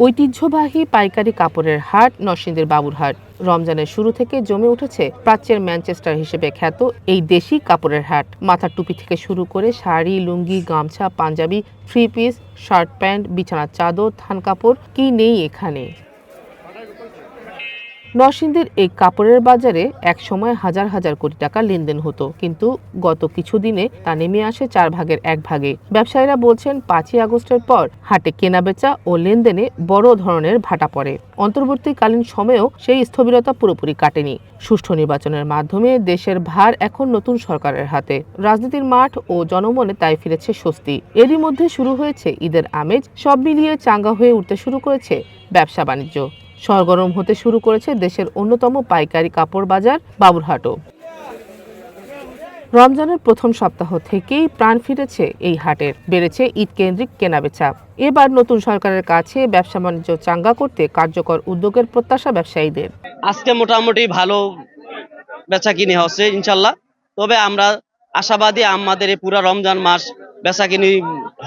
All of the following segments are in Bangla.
ঐতিহ্যবাহী পাইকারি কাপড়ের হাট নরসিংদীর বাবুরহাট। রমজানের শুরু থেকে জমে উঠেছে প্রাচ্যের ম্যানচেস্টার হিসেবে খ্যাত এই দেশি কাপড়ের হাট। মাথার টুপি থেকে শুরু করে শাড়ি, লুঙ্গি, গামছা, পাঞ্জাবি, থ্রি পিস, শার্ট প্যান্ট, বিছানার চাদর, থান কাপড়, কি নেই এখানে। নরসিংদীর এই কাপড়ের বাজারে এক সময় হাজার হাজার কোটি টাকা লেনদেন হতো, কিন্তু গত কিছুদিনে তা নেমে আসে 1/4 ভাগে। ব্যবসায়ীরা বলছেন 5ই আগস্টের পর হাটে কেনাবেচা ও লেনদেনে বড় ধরনের ভাটা পড়ে। অন্তর্বর্তীকালীন সময়েও সেই স্থবিরতা পুরোপুরি কাটেনি। সুষ্ঠু নির্বাচনের মাধ্যমে দেশের ভার এখন নতুন সরকারের হাতে। রাজনীতির মাঠ ও জনমনে তাই ফিরেছে স্বস্তি। এরই মধ্যে শুরু হয়েছে ঈদের আমেজ। সব মিলিয়ে চাঙ্গা হয়ে উঠতে শুরু করেছে ব্যবসা বাণিজ্য। সরগরম হতে শুরু করেছে দেশের অন্যতম পাইকারি কাপড় বাজার বাবুরহাটও। রমজানের প্রথম সপ্তাহ থেকেই প্রাণ ফিরেছে এই হাটের। বেড়েছে ঈদ কেন্দ্রিক কেনাবেচা। এবার নতুন সরকারের কাছে ব্যবসা বাণিজ্য চাঙ্গা করতে কার্যকর উদ্যোগের প্রত্যাশা ব্যবসায়ীদের। আজকে মোটামুটি ভালো বেচা কিনে হচ্ছে ইনশাল্লাহ। তবে আমরা আশাবাদী আমাদের এই পুরো রমজান মাস বেচা কিনি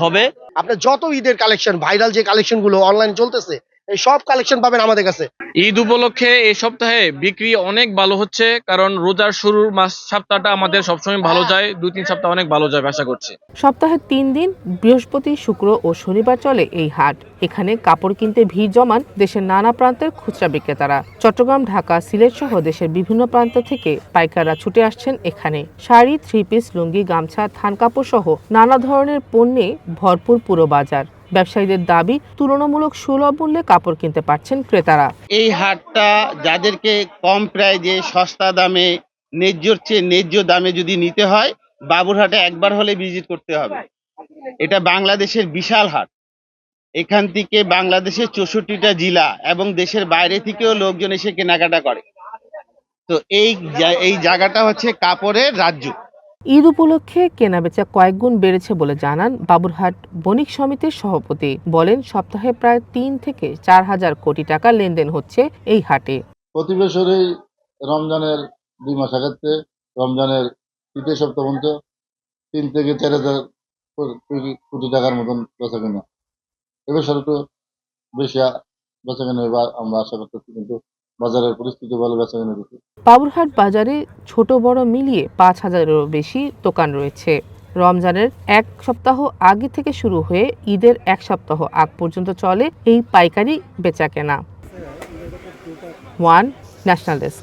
হবে। আপনার যত ঈদের কালেকশন, ভাইরাল যে কালেকশন গুলো অনলাইন চলতেছে, এই সব কালেকশন পাবেন আমাদের কাছে। ঈদ উপলক্ষে এই সপ্তাহে বিক্রি অনেক ভালো হচ্ছে, কারণ রোজার শুরুর মাস সপ্তাহটা আমাদের সবসময় ভালো যায়। 2-3 সপ্তাহ অনেক ভালো যায় আশা করছি। সপ্তাহে 3 দিন বৃহস্পতি, শুক্র ও শনিবার চলে এই হাট। এখানে কাপড় কিনতে ভিড় জমান দেশের নানা প্রান্তের খুচরা বিক্রেতারা। চট্টগ্রাম, ঢাকা, সিলেট সহ দেশের বিভিন্ন প্রান্ত থেকে পাইকাররা ছুটে আসছেন এখানে। শাড়ি, থ্রি পিস, লুঙ্গি, গামছা, থান কাপড় সহ নানা ধরনের পণ্যে ভরপুর পুরো বাজার। ব্যবসায়ীদের দাবি, তুলনামূলক সুলভ মূল্যে কাপড় কিনতে পারছেন ক্রেতারা। এই হাটটা যাদেরকে কম প্রাইজে সস্তা দামে ন্যায্যর চেয়ে ন্যায্য দামে যদি নিতে হয়, বাবুরহাটে একবার হলে ভিজিট করতে হবে। এটা বাংলাদেশের বিশাল হাট। এখান থেকে বাংলাদেশের 64টা জেলা এবং দেশের বাইরে থেকেও লোকজন এসে কেনাকাটা করে। তো এই জায়গাটা হচ্ছে কাপড়ের রাজ্য। ঈদ উপলক্ষে কেনাবেচা কয়েক গুণ বেড়েছে বলে জানান বাবুরহাট বণিক সমিতির সভাপতি। বলেন, সপ্তাহে প্রায় 3 থেকে 4 হাজার কোটি টাকা লেনদেন হচ্ছে এই হাটে। প্রতি বছরই রমজানের 2 মাস আগে রমজানের তৃতীয় সপ্তাহ পর্যন্ত 3 থেকে 4 হাজার কোটি টাকার মতন বেচা কেনা। এবছর একটু বেশি বেচা কেনা আমরা আশা করতেছি, কিন্তু বাজারের পরিস্থিতি ভালো, বেচা কেনা বেশি। বাবুরহাট বাজারে ছোট বড় মিলিয়ে 5,000-এরও বেশি দোকান রয়েছে। রমজানের এক সপ্তাহ আগে থেকে শুরু হয়ে ঈদের এক সপ্তাহ আগ পর্যন্ত চলে এই পাইকারি বেচাকেনা। One national desk.